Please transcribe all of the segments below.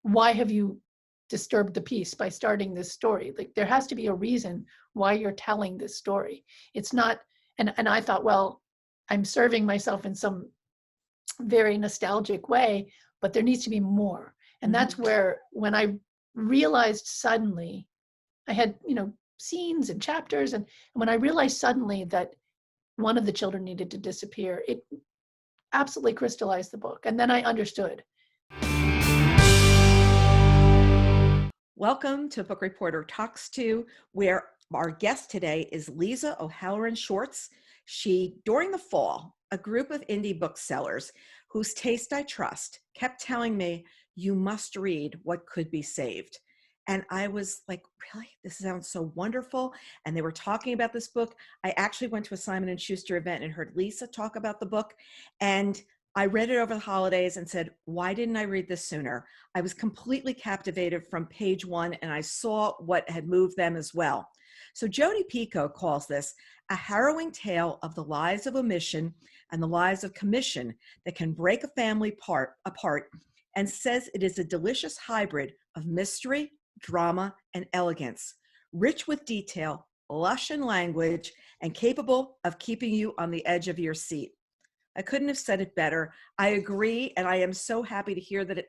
why have you disturbed the peace by starting this story? Like, there has to be a reason why you're telling this story. It's not, and I thought, well, I'm serving myself in some very nostalgic way, but there needs to be more. And that's where, when I realized suddenly, I had, scenes and chapters, and when I realized suddenly that one of the children needed to disappear, it absolutely crystallized the book. And then I understood. Welcome to Book Reporter Talks To, where our guest today is Liese O'Halloran Schwarz. During the fall, a group of indie booksellers whose taste I trust kept telling me, you must read What Could Be Saved. And I was like, really? This sounds so wonderful. And they were talking about this book. I actually went to a Simon & Schuster event and heard Liese talk about the book. And I read it over the holidays and said, why didn't I read this sooner? I was completely captivated from page one, and I saw what had moved them as well. So Jodi Picoult calls this a harrowing tale of the lies of omission and the lies of commission that can break a family apart, and says it is a delicious hybrid of mystery, drama, and elegance, rich with detail, lush in language, and capable of keeping you on the edge of your seat. I couldn't have said it better. I agree, and I am so happy to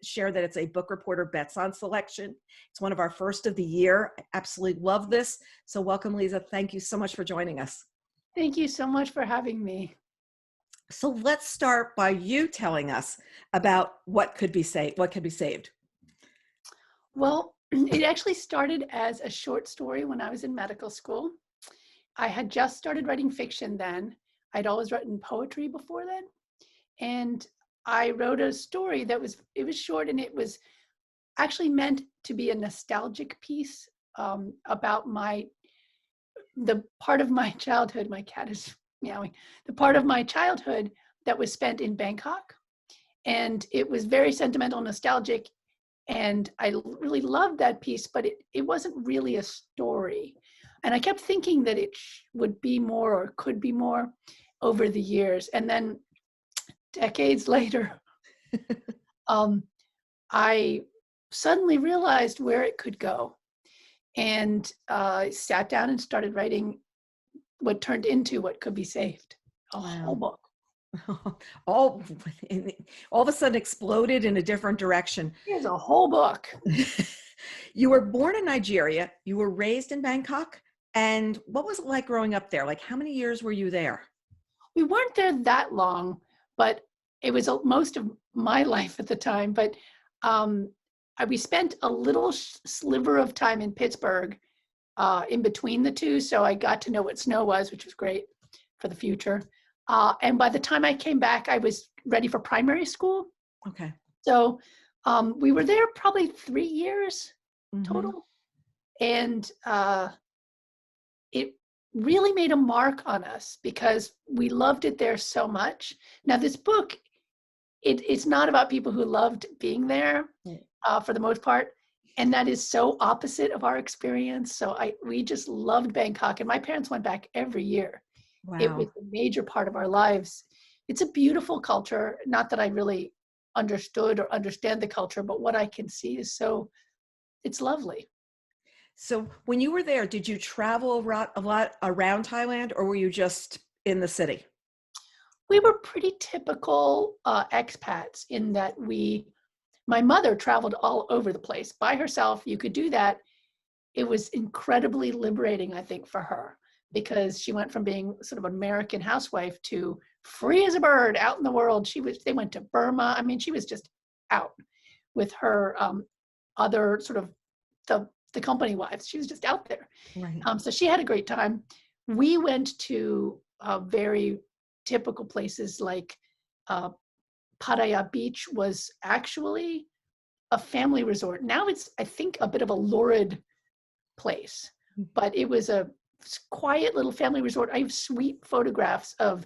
share that it's a Book Reporter Bets On selection. It's one of our first of the year. I absolutely love this. So welcome, Liese. Thank you so much for joining us. Thank you so much for having me. So let's start by you telling us about what could be saved. Well, it actually started as a short story when I was in medical school. I had just started writing fiction then. I'd always written poetry before then. And I wrote a story that was short, and it was actually meant to be a nostalgic piece about the part of my childhood. My cat is meowing. The part of my childhood that was spent in Bangkok. And it was very sentimental, nostalgic. And I really loved that piece, but it wasn't really a story. And I kept thinking that it would be more or could be more over the years. And then decades later, I suddenly realized where it could go. And I sat down and started writing what turned into What Could Be Saved, a whole book. all of a sudden exploded in a different direction. Here's a whole book. You were born in Nigeria. You were raised in Bangkok. And what was it like growing up there? Like, how many years were you there? We weren't there that long, but it was most of my life at the time. But we spent a little sliver of time in Pittsburgh in between the two. So I got to know what snow was, which was great for the future. And by the time I came back, I was ready for primary school. Okay. So we were there probably 3 years total. And it really made a mark on us because we loved it there so much. Now, this book, it's not about people who loved being there for the most part. And that is so opposite of our experience. So we just loved Bangkok. And my parents went back every year. Wow. It was a major part of our lives. It's a beautiful culture. Not that I really understood or understand the culture, but what I can see is it's lovely. So when you were there, did you travel a lot around Thailand, or were you just in the city? We were pretty typical expats in that my mother traveled all over the place by herself. You could do that. It was incredibly liberating, I think, for her, because she went from being sort of an American housewife to free as a bird out in the world. They went to Burma. I mean, she was just out with her other sort of the company wives. She was just out there. Right. So she had a great time. We went to very typical places like Pattaya Beach was actually a family resort. Now it's, I think, a bit of a lurid place, but it was a quiet little family resort. I have sweet photographs of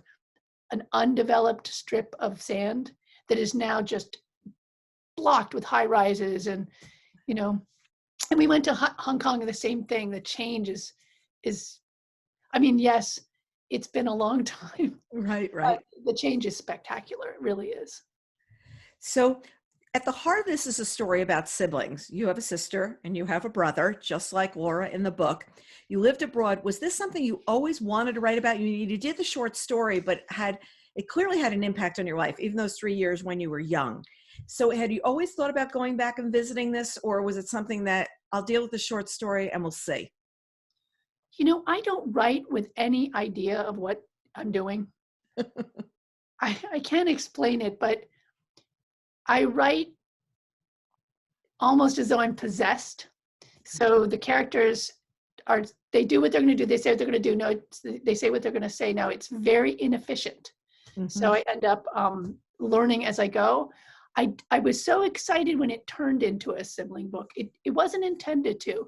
an undeveloped strip of sand that is now just blocked with high rises, and and we went to Hong Kong, and the same thing. The change is I mean, yes, it's been a long time. Right. The change is spectacular. It really is. So At the heart of this is a story about siblings. You have a sister and you have a brother, just like Laura in the book. You lived abroad. Was this something you always wanted to write about? You did the short story, but it clearly had an impact on your life, even those 3 years when you were young. So had you always thought about going back and visiting this, or was it something that I'll deal with the short story and we'll see? I don't write with any idea of what I'm doing. I can't explain it, but I write almost as though I'm possessed. So the characters they do what they're going to do. They say what they're going to do. No, they say what they're going to say. No, it's very inefficient. Mm-hmm. So I end up learning as I go. I was so excited when it turned into a sibling book. It wasn't intended to.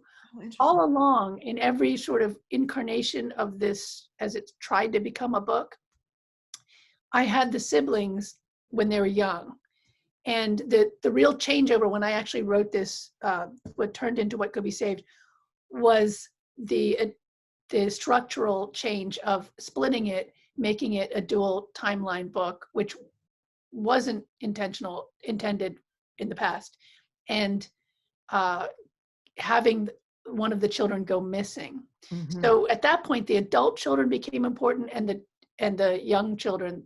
All along, in every sort of incarnation of this, as it's tried to become a book, I had the siblings when they were young. And the real changeover when I actually wrote this, what turned into What Could Be Saved, was the structural change of splitting it, making it a dual timeline book, which wasn't intended in the past, and having one of the children go missing. Mm-hmm. So at that point, the adult children became important, and the young children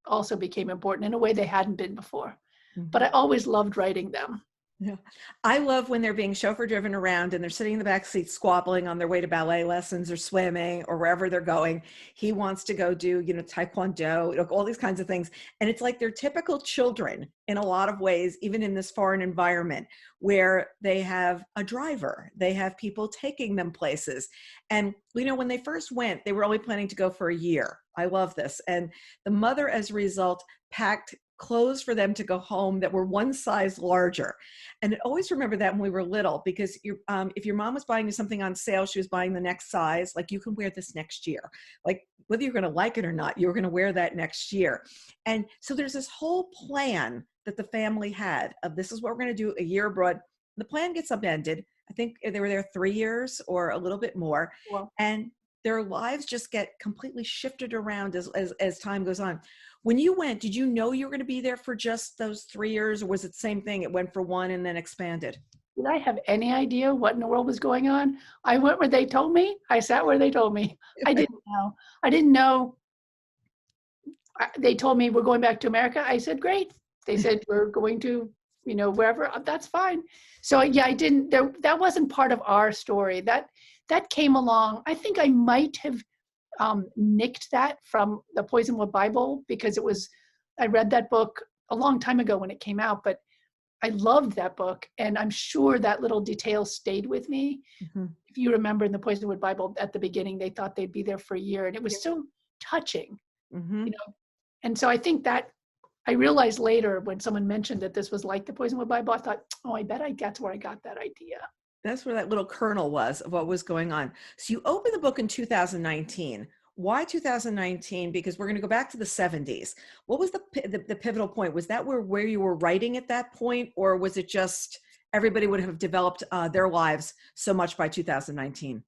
also became important in a way they hadn't been before. Mm-hmm. But I always loved writing them. Yeah. I love when they're being chauffeur driven around and they're sitting in the back seat squabbling on their way to ballet lessons or swimming or wherever they're going. He wants to go do, taekwondo, all these kinds of things. And it's like they're typical children in a lot of ways, even in this foreign environment where they have a driver, they have people taking them places. And, when they first went, they were only planning to go for a year. I love this. And the mother, as a result, packed clothes for them to go home that were one size larger. And I always remember that when we were little, because if your mom was buying you something on sale, she was buying the next size, like you can wear this next year. Like whether you're going to like it or not, you're going to wear that next year. And so there's this whole plan that the family had of this is what we're going to do a year abroad. The plan gets upended. I think they were there 3 years or a little bit more. Wow. And their lives just get completely shifted around as time goes on. When you went, did you know you were going to be there for just those 3 years, or was it the same thing? It went for one and then expanded? Did I have any idea what in the world was going on? I went where they told me. I sat where they told me. I didn't know. They told me we're going back to America. I said, great. They said, we're going to, wherever. That's fine. So yeah, I didn't, that wasn't part of our story. That came along. I think I might have nicked that from the Poisonwood Bible, because I read that book a long time ago when it came out, but I loved that book. And I'm sure that little detail stayed with me. Mm-hmm. If you remember in the Poisonwood Bible at the beginning, they thought they'd be there for a year, and it was so touching, mm-hmm. And so I think that I realized later when someone mentioned that this was like the Poisonwood Bible, I thought, I bet that's where I got that idea. That's where that little kernel was of what was going on. So you opened the book in 2019. Why 2019? Because we're going to go back to the 70s. What was the pivotal point? Was that where you were writing at that point, or was it just everybody would have developed their lives so much by 2019?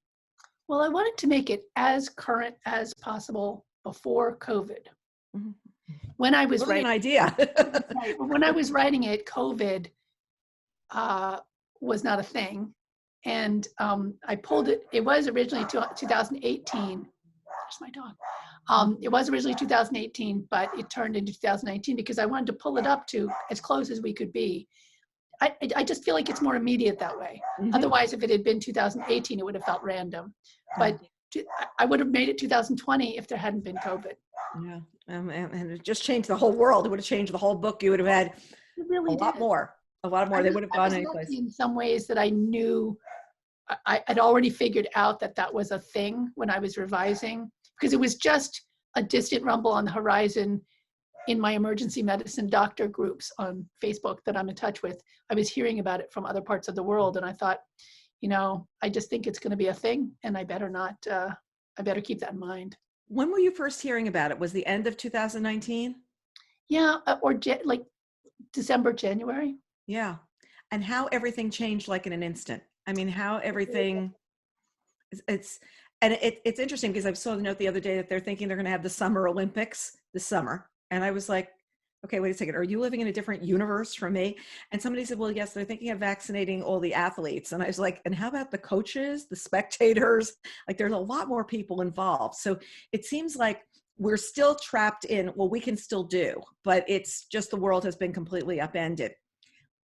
Well, I wanted to make it as current as possible before COVID. Mm-hmm. When I was writing, an idea. When I was writing it, COVID was not a thing. And I pulled it. It was originally 2018. There's my dog. It was originally 2018, but it turned into 2019 because I wanted to pull it up to as close as we could be. I just feel like it's more immediate that way. Mm-hmm. Otherwise, if it had been 2018, it would have felt random. But I would have made it 2020 if there hadn't been COVID. Yeah, and it just changed the whole world. It would have changed the whole book. You would have had a lot more. They would have gone anyplace. In some ways that I knew, I'd already figured out that was a thing when I was revising, because it was just a distant rumble on the horizon in my emergency medicine doctor groups on Facebook that I'm in touch with. I was hearing about it from other parts of the world, and I thought, I just think it's going to be a thing, and I better keep that in mind. When were you first hearing about it? Was the end of 2019? Yeah, or like December, January. Yeah. And how everything changed like in an instant. I mean, how everything, it's interesting because I saw the note the other day that they're thinking they're going to have the Summer Olympics this summer. And I was like, okay, wait a second. Are you living in a different universe from me? And somebody said, well, yes, they're thinking of vaccinating all the athletes. And I was like, and how about the coaches, the spectators? Like there's a lot more people involved. So it seems like we're still trapped in, well, we can still do, but it's just the world has been completely upended.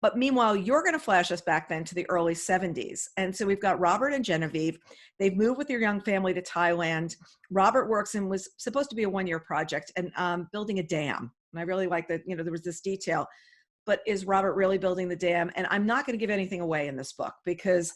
But meanwhile, you're going to flash us back then to the early 70s. And so we've got Robert and Genevieve. They've moved with their young family to Thailand. Robert works and was supposed to be a one-year project and building a dam. And I really like that, you know, there was this detail, but is Robert really building the dam? And I'm not going to give anything away in this book because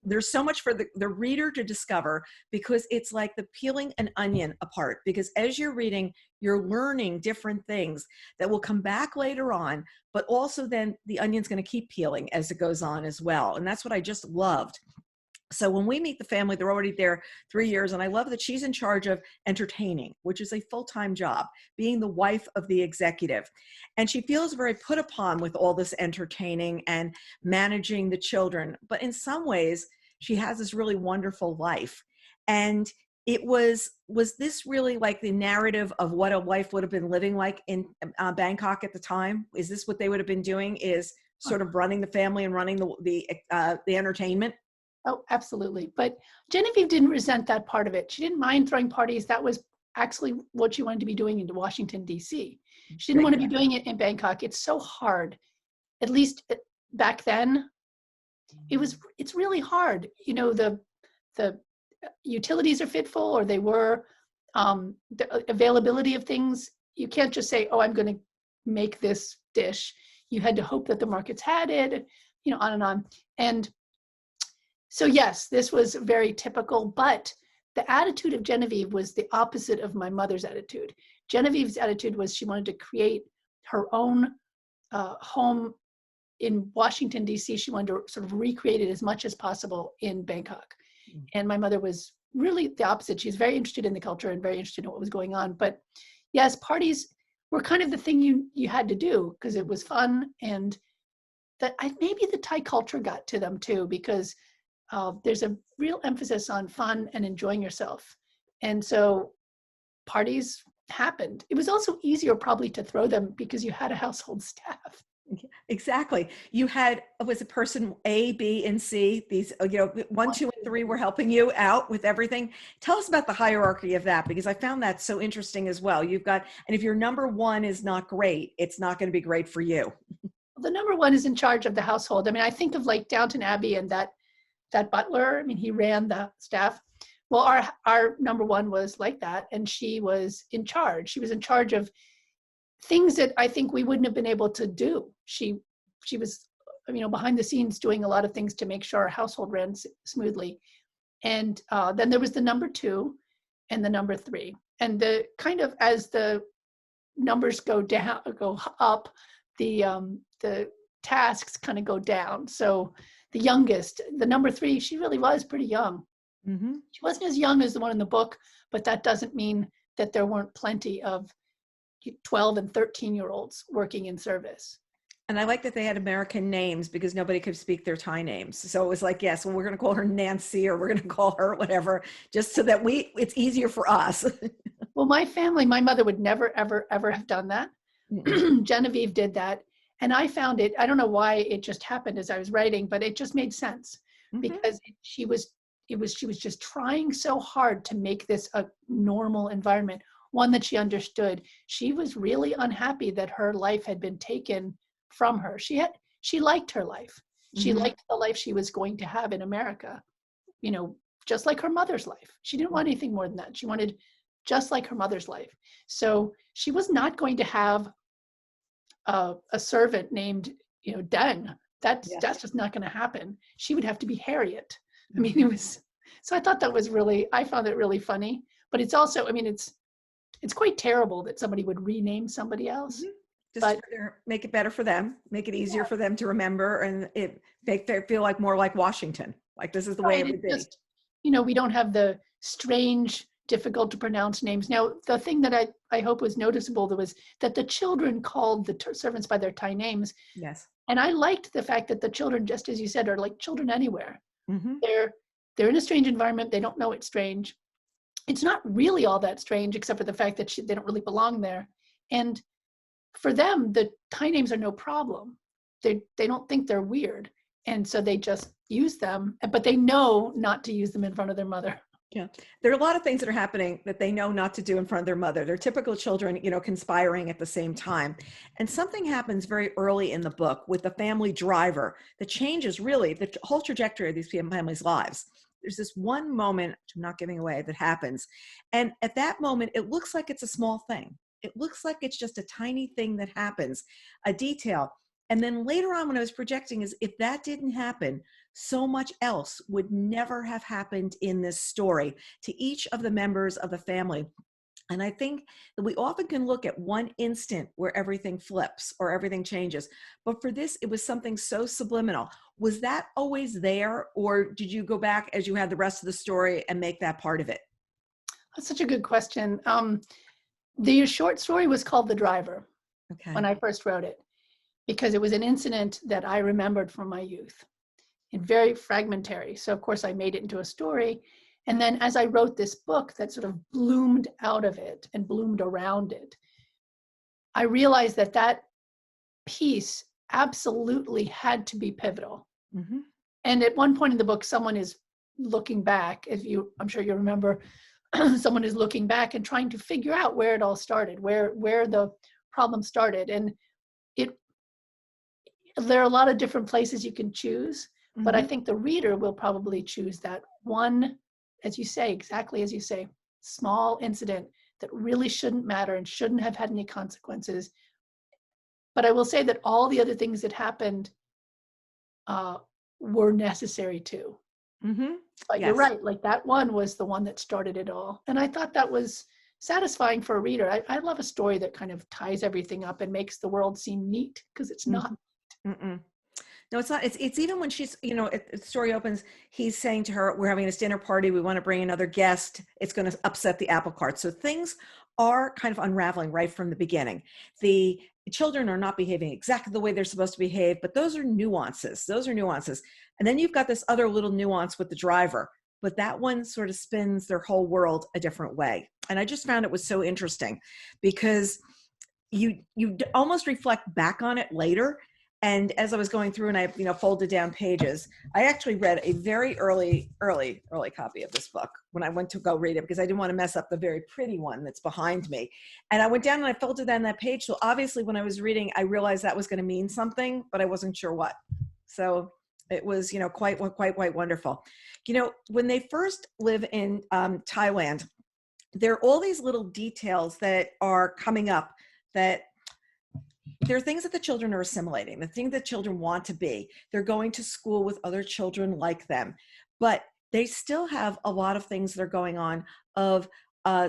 there's so much for the reader to discover, because it's like the peeling an onion apart, because as you're reading, you're learning different things that will come back later on, but also then the onion's going to keep peeling as it goes on as well. And that's what I just loved. So when we meet the family, they're already there 3 years. And I love that she's in charge of entertaining, which is a full-time job, being the wife of the executive. And she feels very put upon with all this entertaining and managing the children. But in some ways, she has this really wonderful life. And it was this really like the narrative of what a wife would have been living like in Bangkok at the time? Is this what they would have been doing, is sort of running the family and running the entertainment? Oh, absolutely. But Genevieve didn't resent that part of it. She didn't mind throwing parties. That was actually what she wanted to be doing in Washington, D.C. She didn't want to be doing it in Bangkok. It's so hard. At least back then, it's really hard. You know, the utilities are fitful, or they were, the availability of things. You can't just say, oh, I'm going to make this dish. You had to hope that the markets had it, you know, on and on. And so yes, this was very typical, but the attitude of Genevieve was the opposite of my mother's attitude. Genevieve's attitude was she wanted to create her own home in Washington, D.C. She wanted to sort of recreate it as much as possible in Bangkok. And my mother was really the opposite. She's very interested in the culture and very interested in what was going on. But yes, parties were kind of the thing you had to do because it was fun. And that maybe the Thai culture got to them too, because there's a real emphasis on fun and enjoying yourself. And so parties happened. It was also easier probably to throw them because you had a household staff. Exactly. You had, was it person A, B, and C? These, you know, 1, 2, and 3 were helping you out with everything. Tell us about the hierarchy of that, because I found that so interesting as well. You've got, and if your number 1 is not great, it's not going to be great for you. The number 1 is in charge of the household. I mean, I think of like Downton Abbey and that butler. I mean, he ran the staff. Well, our number 1 was like that, and she was in charge. She was in charge of things that I think we wouldn't have been able to do. She was, you know, behind the scenes doing a lot of things to make sure our household ran smoothly. And then there was the number 2 and the number 3. And the kind of, as the numbers go up, the tasks kind of go down. So the youngest, the number 3, she really was pretty young. Mm-hmm. She wasn't as young as the one in the book, but that doesn't mean that there weren't plenty of 12 and 13-year-olds working in service. And I like that they had American names because nobody could speak their Thai names. So it was like, yes, well, we're going to call her Nancy, or we're going to call her whatever, just so that it's easier for us. Well, my family, my mother would never, ever, ever have done that. Genevieve did that. And I found it, I don't know why it just happened as I was writing, but it just made sense because she was just trying so hard to make this a normal environment, one that she understood. She was really unhappy that her life had been taken from her. She liked her life. She liked the life she was going to have in America, you know, just like her mother's life. She didn't want anything more than that. She wanted just like her mother's life. So she was not going to have a servant named, you know, Deng. That's just not going to happen. She would have to be Harriet. I mean, it was, so I thought that was really, I found it really funny, but it's also, I mean, it's quite terrible that somebody would rename somebody else. Just make it better for them, make it easier for them to remember, and it make them feel like more like Washington. Like this is the way it would be. Just, you know, we don't have the strange, difficult to pronounce names. Now, the thing that I hope was noticeable was that the children called the servants by their Thai names. Yes. And I liked the fact that the children, just as you said, are like children anywhere. They're in a strange environment. They don't know it's strange. It's not really all that strange, except for the fact that they don't really belong there. And for them, the Thai names are no problem. They don't think they're weird. And so they just use them, but they know not to use them in front of their mother. Yeah. There are a lot of things that are happening that they know not to do in front of their mother. They're typical children, conspiring at the same time. And something happens very early in the book with the family driver that changes really the whole trajectory of these families' lives. There's this one moment, which I'm not giving away, that happens. And at that moment, it looks like it's a small thing. It looks like it's just a tiny thing that happens, a detail. And then later on, when I was projecting, is if that didn't happen, so much else would never have happened in this story to each of the members of the family. And I think that we often can look at one instant where everything flips or everything changes. But for this, it was something so subliminal. Was that always there? Or did you go back as you had the rest of the story and make that part of it? That's such a good question. The short story was called The Driver when I first wrote it, because it was an incident that I remembered from my youth and very fragmentary. So of course I made it into a story. And then as I wrote this book that sort of bloomed out of it and bloomed around it, I realized that that piece absolutely had to be pivotal. Mm-hmm. And at one point in the book, someone is looking back, I'm sure you remember, someone is looking back and trying to figure out where it all started, where the problem started. And there are a lot of different places you can choose, but I think the reader will probably choose that one, as you say, exactly as you say, small incident that really shouldn't matter and shouldn't have had any consequences. But I will say that all the other things that happened were necessary too. Mm-hmm. But yes. You're right, like that one was the one that started it all. And I thought that was satisfying for a reader. I love a story that kind of ties everything up and makes the world seem neat, because it's not. Mm-mm. No, it's not. It's even when she's, the story opens, he's saying to her, we're having this dinner party. We want to bring another guest. It's going to upset the apple cart. So things are kind of unraveling right from the beginning. The children are not behaving exactly the way they're supposed to behave, but those are nuances. And then you've got this other little nuance with the driver, but that one sort of spins their whole world a different way. And I just found it was so interesting because you almost reflect back on it later. And as I was going through and I, folded down pages, I actually read a very early copy of this book when I went to go read it, because I didn't want to mess up the very pretty one that's behind me. And I went down and I folded down that page. So obviously when I was reading, I realized that was going to mean something, but I wasn't sure what. So it was, quite wonderful. When they first live in Thailand, there are all these little details that are coming up that there are things that the children are assimilating, the things that children want to be. They're going to school with other children like them, but they still have a lot of things that are going on of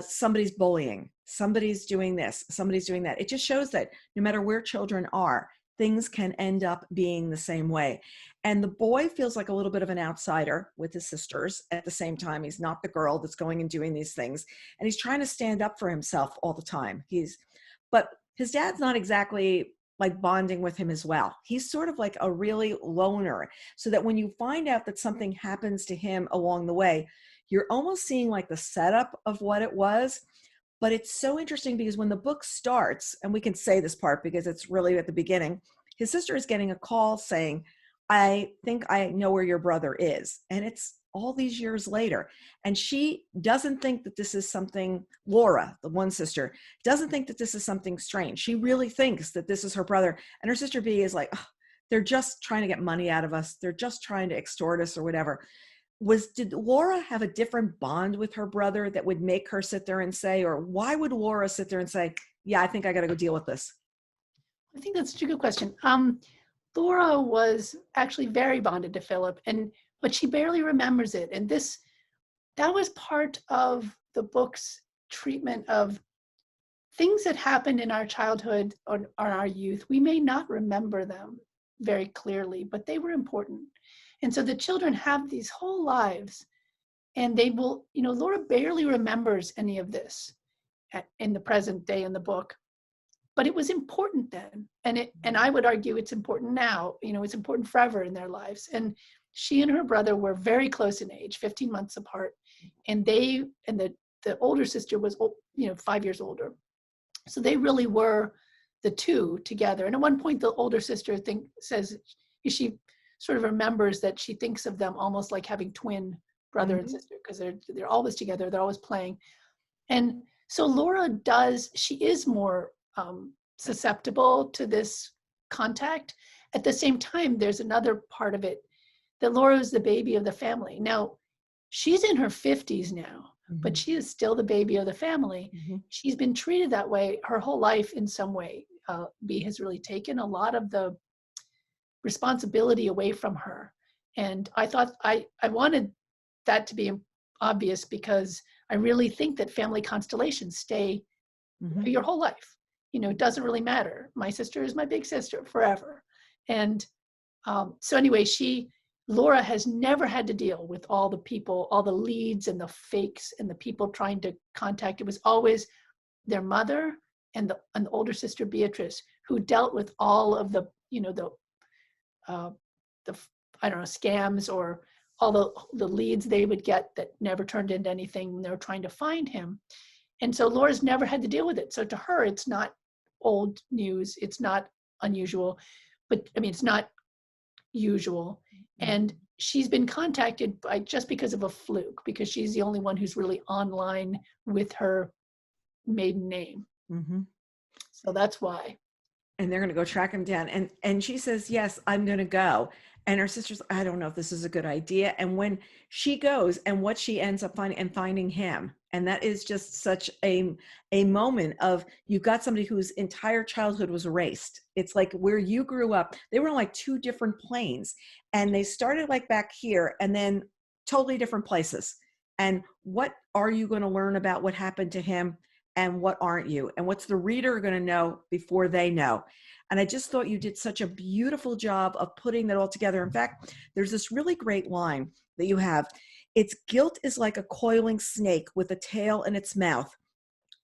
somebody's bullying, somebody's doing this, somebody's doing that. It just shows that no matter where children are, things can end up being the same way. And the boy feels like a little bit of an outsider with his sisters. At the same time, he's not the girl that's going and doing these things. And he's trying to stand up for himself all the time. But his dad's not exactly like bonding with him as well. He's sort of like a really loner, so that when you find out that something happens to him along the way, you're almost seeing like the setup of what it was. But it's so interesting because when the book starts, and we can say this part because it's really at the beginning, his sister is getting a call saying, I think I know where your brother is. And it's all these years later. And she doesn't think that this is something, Laura, the one sister, doesn't think that this is something strange. She really thinks that this is her brother. And her sister B is like, oh, they're just trying to get money out of us. They're just trying to extort us or whatever. Did Laura have a different bond with her brother that would make her sit there and say, or why would Laura sit there and say, yeah, I think I got to go deal with this? I think that's such a good question. Laura was actually very bonded to Philip, but she barely remembers it. And that was part of the book's treatment of things that happened in our childhood or our youth. We may not remember them very clearly, but they were important. And so the children have these whole lives, and they will, Laura barely remembers any of this in the present day in the book. But it was important then. And I would argue it's important now. It's important forever in their lives. And she and her brother were very close in age, 15 months apart. And the older sister was, 5 years older. So they really were the two together. And at one point, the older sister says she sort of remembers that she thinks of them almost like having twin brother and sister, because they're always together, they're always playing. And so Laura she is more susceptible to this contact. At the same time, there's another part of it that Laura is the baby of the family. Now, she's in her 50s now, but she is still the baby of the family. She's been treated that way her whole life in some way. B has really taken a lot of the responsibility away from her. And I thought I wanted that to be obvious, because I really think that family constellations stay your whole life. It doesn't really matter. My sister is my big sister forever. And so anyway, Laura has never had to deal with all the people, all the leads and the fakes and the people trying to contact. It was always their mother and the older sister Beatrice who dealt with all of the I don't know, scams or all the leads they would get that never turned into anything when they were trying to find him. And so Laura's never had to deal with it. So to her, it's not old news. It's not unusual, but I mean, it's not usual. And she's been contacted just because of a fluke, because she's the only one who's really online with her maiden name. So that's why. And they're going to go track him down. And she says, yes, I'm going to go. And her sister's, I don't know if this is a good idea. And when she goes, and what she ends up finding him. And that is just such a moment of, you've got somebody whose entire childhood was erased. It's like where you grew up, they were on like two different planes, and they started like back here and then totally different places. And what are you going to learn about what happened to him, and what aren't you? And what's the reader going to know before they know? And I just thought you did such a beautiful job of putting that all together. In fact, there's this really great line that you have. Its guilt is like a coiling snake with a tail in its mouth,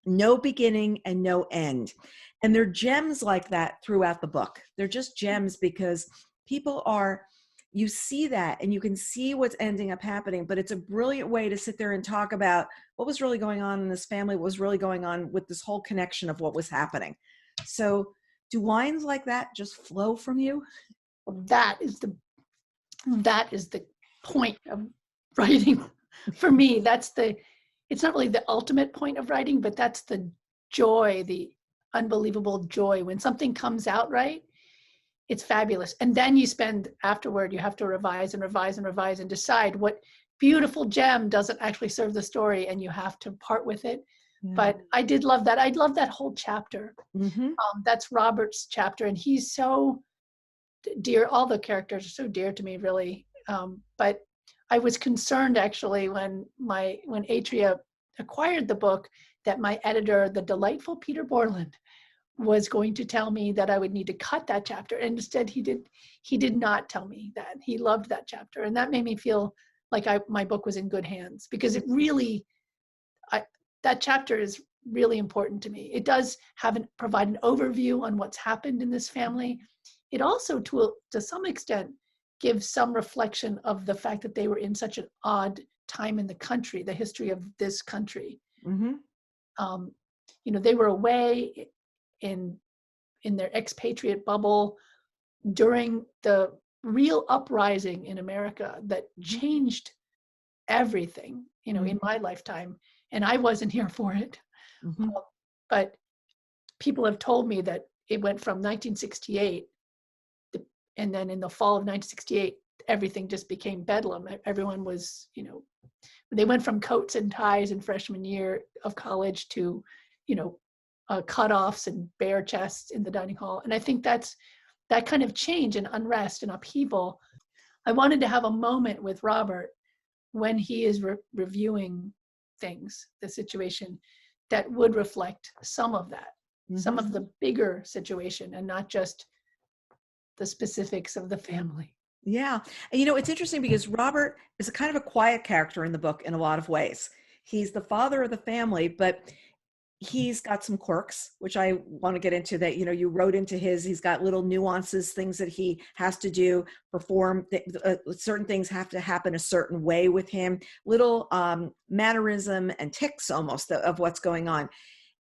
no beginning and no end. And they're gems like that throughout the book. They're just gems, because you see that and you can see what's ending up happening, but it's a brilliant way to sit there and talk about what was really going on in this family, what was really going on with this whole connection of what was happening. So do lines like that just flow from you? That is the point of writing for me. It's not really the ultimate point of writing, but that's the joy, the unbelievable joy when something comes out right. It's fabulous. And then you spend afterward, you have to revise and revise and revise and decide what beautiful gem doesn't actually serve the story, and you have to part with it. Yeah. But I did love that. I love that whole chapter. That's Robert's chapter, and he's so dear. All the characters are so dear to me, really. But I was concerned actually when Atria acquired the book that my editor, the delightful Peter Borland, was going to tell me that I would need to cut that chapter. And instead he did not tell me that. He loved that chapter. And that made me feel like my book was in good hands, because it really, that chapter is really important to me. It does provide an overview on what's happened in this family. It also, to some extent, gives some reflection of the fact that they were in such an odd time in the country, the history of this country. They were away in their expatriate bubble during the real uprising in America that changed everything, in my lifetime. And I wasn't here for it. But people have told me that it went from 1968, and then in the fall of 1968, everything just became bedlam. Everyone was, they went from coats and ties in freshman year of college to, cutoffs and bare chests in the dining hall. And I think that kind of change and unrest and upheaval. I wanted to have a moment with Robert when he is reviewing things, the situation, that would reflect some of that, some of the bigger situation, and not just the specifics of the family. Yeah. And it's interesting because Robert is a kind of a quiet character in the book in a lot of ways. He's the father of the family, but he's got some quirks, which I want to get into, that, you wrote into he's got little nuances, things that he has to do, perform, certain things have to happen a certain way with him, little mannerism and tics almost of what's going on.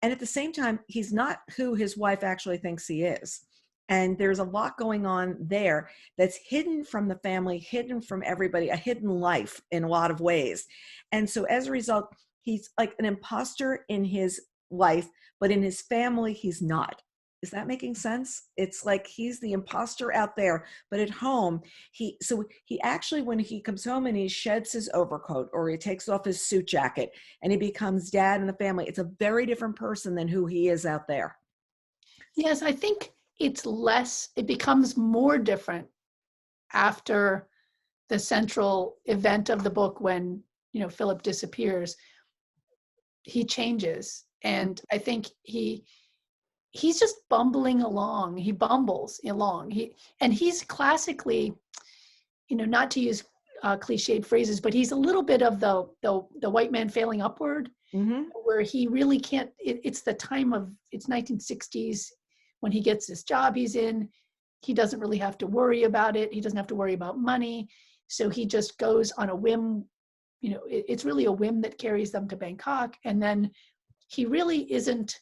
And at the same time, he's not who his wife actually thinks he is. And there's a lot going on there that's hidden from the family, hidden from everybody, a hidden life in a lot of ways. And so as a result, he's like an imposter in his life, but in his family, he's not. Is that making sense? It's like he's the imposter out there, but at home, he actually, when he comes home and he sheds his overcoat or he takes off his suit jacket and he becomes dad in the family, it's a very different person than who he is out there. Yes, I think it becomes more different after the central event of the book when, Philip disappears. He changes. And I think he's just bumbling along. He bumbles along. He's classically, not to use cliched phrases, but he's a little bit of the white man failing upward, where he really can't. It's 1960s when he gets this job he's in. He doesn't really have to worry about it. He doesn't have to worry about money. So he just goes on a whim. It's really a whim that carries them to Bangkok, and then he really isn't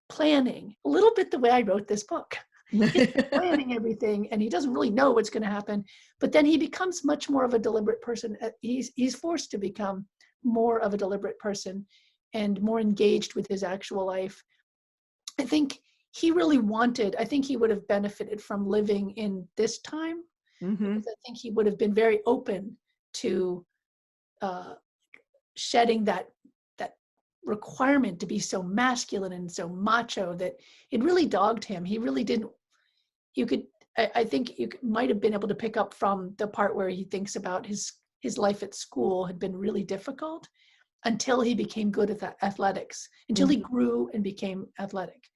planning, a little bit the way I wrote this book. He's planning everything and he doesn't really know what's going to happen, but then he becomes much more of a deliberate person. He's forced to become more of a deliberate person and more engaged with his actual life. I think he would have benefited from living in this time, because I think he would have been very open to shedding that requirement to be so masculine and so macho that it really dogged him. He really didn't. I think you might have been able to pick up from the part where he thinks about his life at school had been really difficult until he became good at athletics, until he grew and became athletic.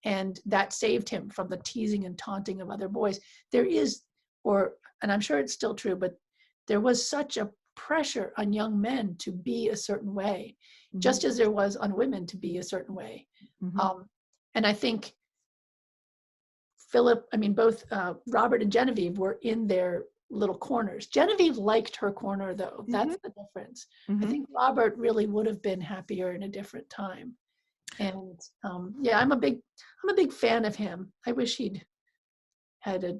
And that saved him from the teasing and taunting of other boys. And I'm sure it's still true, but there was such a pressure on young men to be a certain way, just as there was on women to be a certain way. And I think both Robert and Genevieve were in their little corners. Genevieve liked her corner, though. That's the difference. I think Robert really would have been happier in a different time. And I'm a big fan of him. I wish he'd had a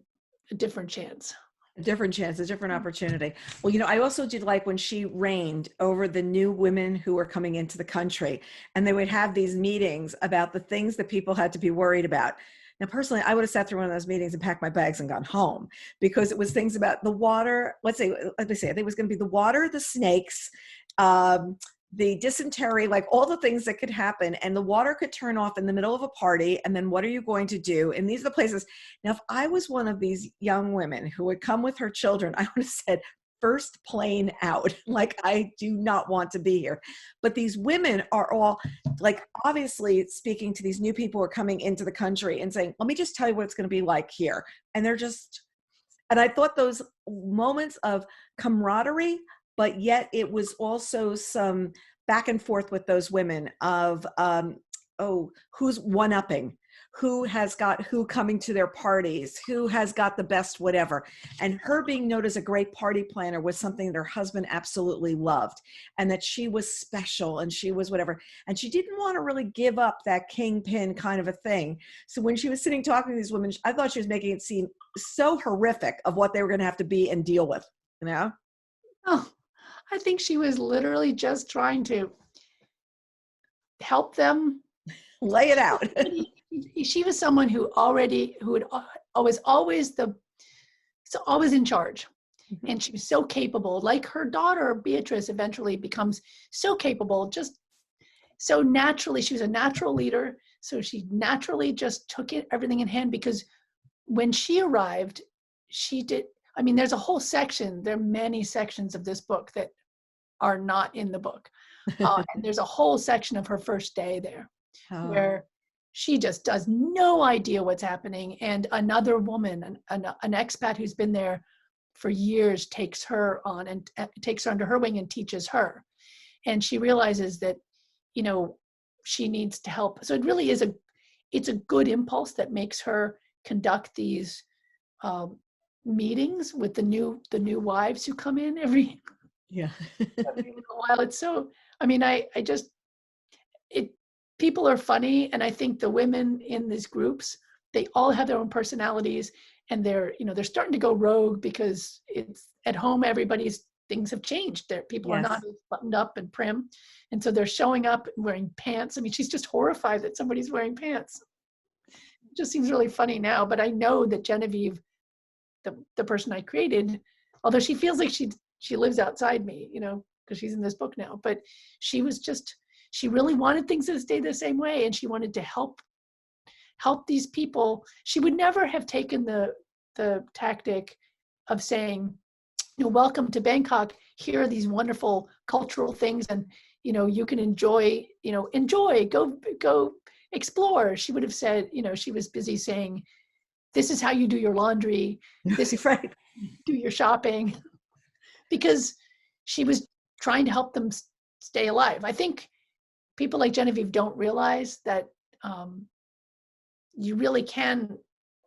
different chance. A different chance, a different opportunity. Well, I also did like when she reigned over the new women who were coming into the country, and they would have these meetings about the things that people had to be worried about. Now, personally, I would have sat through one of those meetings and packed my bags and gone home, because it was things about the water. Like they say, I think it was going to be the water, the snakes, the dysentery, like all the things that could happen. And the water could turn off in the middle of a party. And then what are you going to do? And these are the places. Now, if I was one of these young women who would come with her children, I would have said, first plane out. Like, I do not want to be here. But these women are all like, obviously speaking to these new people who are coming into the country and saying, let me just tell you what it's going to be like here. And and I thought those moments of camaraderie, but yet it was also some back and forth with those women of, who's one-upping, who has got who coming to their parties, who has got the best whatever. And her being known as a great party planner was something that her husband absolutely loved, and that she was special and she was whatever. And she didn't want to really give up that kingpin kind of a thing. So when she was sitting talking to these women, I thought she was making it seem so horrific of what they were going to have to be and deal with, Oh, I think she was literally just trying to help them. Lay it out. She was someone who would always in charge. And she was so capable, like her daughter, Beatrice, eventually becomes so capable, just so naturally. She was a natural leader. So she naturally just took everything in hand, because when she arrived, there's a whole section, there are many sections of this book that are not in the book. And there's a whole section of her first day there where she just does no idea what's happening. And another woman, an expat who's been there for years, takes her on and takes her under her wing and teaches her. And she realizes that, she needs to help. So it really is it's a good impulse that makes her conduct these meetings with the new wives who come in every little while. It's so, people are funny, and I think the women in these groups, they all have their own personalities, and they're starting to go rogue because it's at home. Everybody's things have changed. People are not Yes. buttoned up and prim, and so they're showing up wearing pants. I mean, she's just horrified that somebody's wearing pants. It just seems really funny now, but I know that Genevieve, the person I created, although she feels like she lives outside me, because she's in this book now, but she really wanted things to stay the same way, and she wanted to help these people. She would never have taken the tactic of saying, welcome to Bangkok. Here are these wonderful cultural things, and you can enjoy, go explore. She would have said, she was busy saying, this is how you do your laundry. This is Right. do your shopping, because she was trying to help them stay alive. I think people like Genevieve don't realize that you really can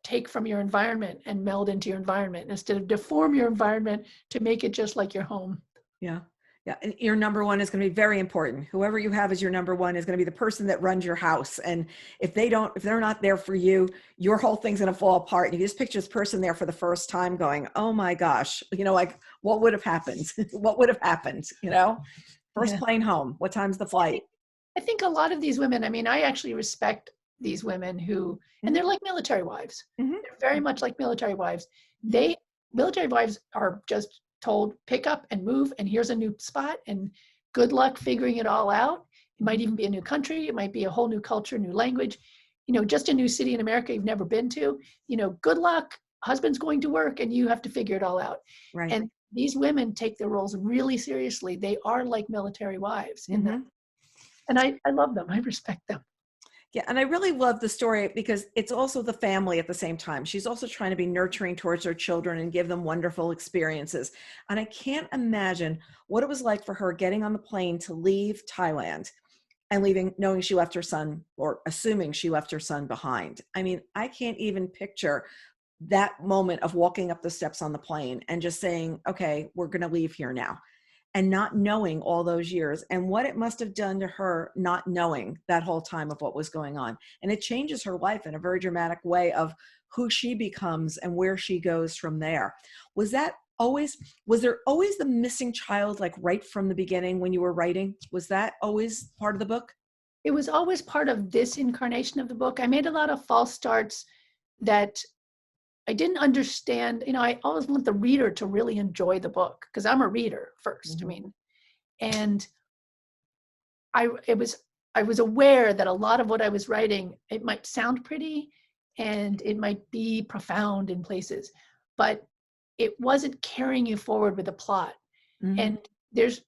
take from your environment and meld into your environment instead of deform your environment to make it just like your home. Yeah. Yeah. And your number one is going to be very important. Whoever you have as your number one is going to be the person that runs your house. And if they're not there for you, your whole thing's going to fall apart. And you just picture this person there for the first time going, oh my gosh, like what would have happened? What would have happened? First plane home. What time's the flight? I think a lot of these women, I mean, I actually respect these women who, and they're like military wives. Mm-hmm. They're very much like military wives. Military wives are just told, pick up and move, and here's a new spot, and good luck figuring it all out. It might even be a new country. It might be a whole new culture, new language, just a new city in America you've never been to. Good luck. Husband's going to work, and you have to figure it all out. Right. And these women take their roles really seriously. They are like military wives in that. And I love them. I respect them. Yeah. And I really love the story because it's also the family at the same time. She's also trying to be nurturing towards her children and give them wonderful experiences. And I can't imagine what it was like for her getting on the plane to leave Thailand and leaving, knowing she left her son, or assuming she left her son behind. I mean, I can't even picture that moment of walking up the steps on the plane and just saying, okay, we're going to leave here now. And not knowing all those years and what it must have done to her, not knowing that whole time of what was going on. And it changes her life in a very dramatic way of who she becomes and where she goes from there. Was there always the missing child, like right from the beginning when you were writing? Was that always part of the book? It was always part of this incarnation of the book. I made a lot of false starts that I didn't understand. I always want the reader to really enjoy the book because I'm a reader first. Mm-hmm. I mean, and I was aware that a lot of what I was writing, it might sound pretty and it might be profound in places, but it wasn't carrying you forward with a plot. Mm-hmm. And there's,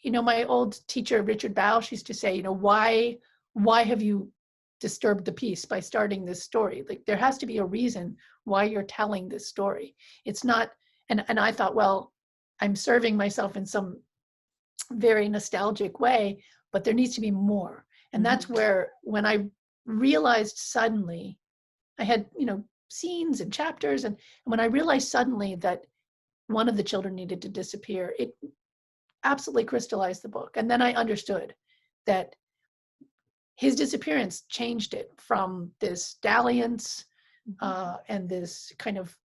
my old teacher, Richard Bausch, used to say, why have you disturbed the peace by starting this story? Like, there has to be a reason why you're telling this story. It's not, and I thought, well, I'm serving myself in some very nostalgic way, but there needs to be more. And that's where, when I realized suddenly, I had, scenes and chapters, and when I realized suddenly that one of the children needed to disappear, it absolutely crystallized the book. And then I understood that his disappearance changed it from this dalliance and this kind of,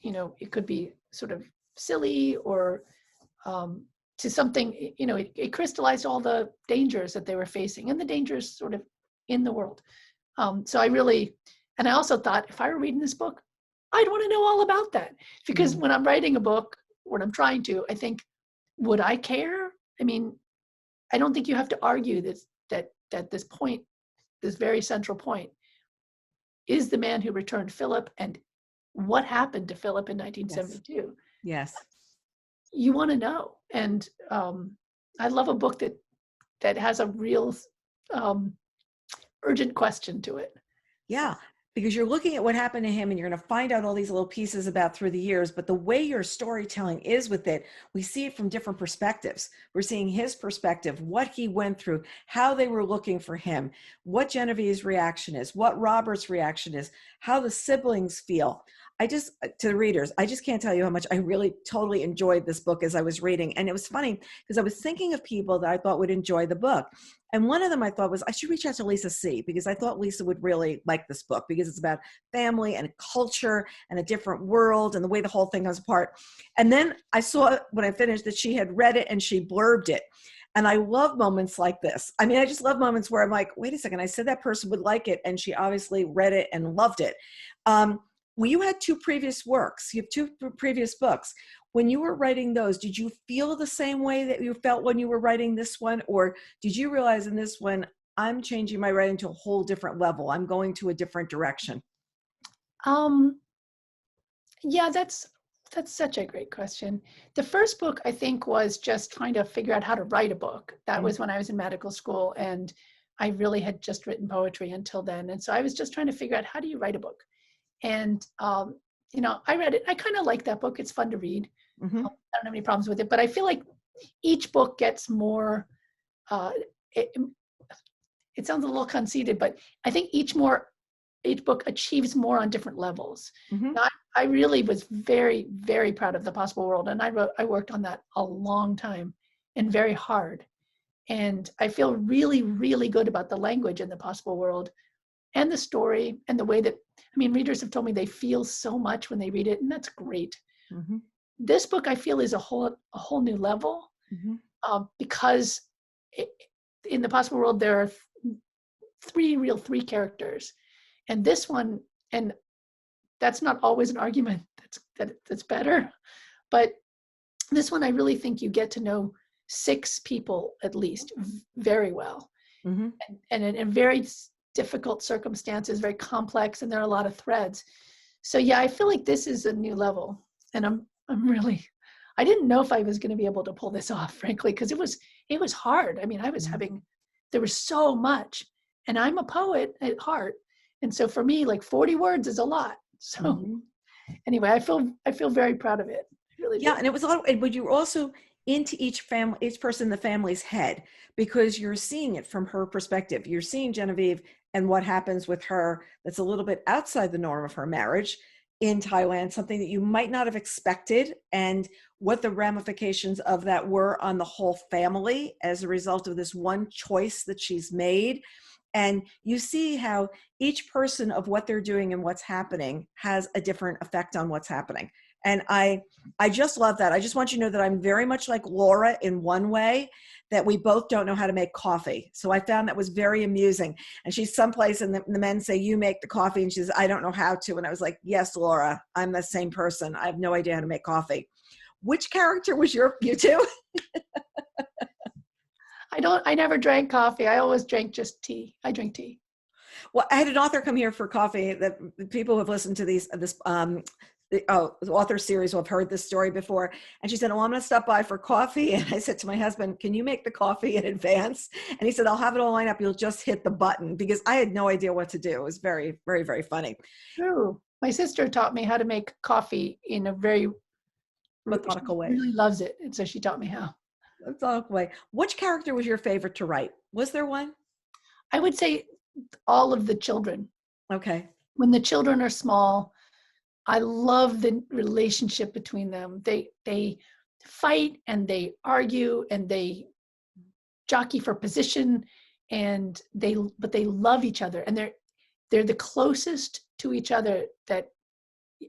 it could be sort of silly or to something, it crystallized all the dangers that they were facing and the dangers sort of in the world. So I also thought, if I were reading this book, I'd want to know all about that. Because when I'm writing a book, when I'm trying to, I think, would I care? I mean, I don't think you have to argue that this point, this very central point, is the man who returned Philip, and what happened to Philip in 1972. Yes. You want to know. And I love a book that has a real urgent question to it. Yeah, because you're looking at what happened to him and you're going to find out all these little pieces about through the years. But the way your storytelling is with it, we see it from different perspectives. We're seeing his perspective, what he went through, how they were looking for him, what Genevieve's reaction is, what Robert's reaction is, how the siblings feel. to the readers, I just can't tell you how much I really totally enjoyed this book as I was reading. And it was funny because I was thinking of people that I thought would enjoy the book. And one of them I thought was, I should reach out to Lisa C, because I thought Lisa would really like this book because it's about family and culture and a different world and the way the whole thing goes apart. And then I saw when I finished that she had read it and she blurbed it. And I love moments like this. I mean, I just love moments where I'm like, wait a second, I said that person would like it, and she obviously read it and loved it. Well, you had two previous works. You have two previous books. When you were writing those, did you feel the same way that you felt when you were writing this one? Or did you realize in this one, I'm changing my writing to a whole different level. I'm going to a different direction? Yeah, that's such a great question. The first book, I think, was just trying to figure out how to write a book. That was when I was in medical school, and I really had just written poetry until then. And so I was just trying to figure out, how do you write a book? And, I read it. I kind of like that book. It's fun to read. Mm-hmm. I don't have any problems with it, but I feel like each book gets more, it sounds a little conceited, but I think each book achieves more on different levels. Mm-hmm. Now, I really was very, very proud of The Possible World, and I worked on that a long time and very hard. And I feel really, really good about the language in The Possible World and the story and the way that, readers have told me they feel so much when they read it, and that's great. Mm-hmm. This book, I feel, is a whole new level, because in The Possible World, there are three characters. And this one, and that's not always an argument that's better, but this one, I really think you get to know 6 people at least very well, and in very difficult circumstances, very complex, and there are a lot of threads. So yeah, I feel like this is a new level, and I'm really, I didn't know if I was going to be able to pull this off, frankly, because it was hard. I was there was so much, and I'm a poet at heart. And so for me, like 40 words is a lot. So anyway, I feel very proud of it. I really do. And it was a lot, but you were also into each person in the family's head, because you're seeing it from her perspective. You're seeing Genevieve and what happens with her that's a little bit outside the norm of her marriage in Thailand, something that you might not have expected, and what the ramifications of that were on the whole family as a result of this one choice that she's made. And you see how each person of what they're doing and what's happening has a different effect on what's happening. And I just love that. I just want you to know that I'm very much like Laura in one way, that we both don't know how to make coffee. So I found that was very amusing. And she's someplace and the men say, you make the coffee. And she says, I don't know how to. And I was like, yes, Laura, I'm the same person. I have no idea how to make coffee. Which character was you two? I never drank coffee. I always drank just tea. I drink tea. Well, I had an author come here for coffee. That people who have listened to this the author series will have heard this story before. And she said, oh, I'm going to stop by for coffee. And I said to my husband, can you make the coffee in advance? And he said, I'll have it all lined up. You'll just hit the button, because I had no idea what to do. It was very, very, very funny. True. My sister taught me how to make coffee in a very methodical way. Really loves it. And so she taught me how. Methodical way. Which character was your favorite to write? Was there one? I would say all of the children. Okay. When the children are small, I love the relationship between them. They fight and they argue and they jockey for position, and but they love each other, and they're the closest to each other that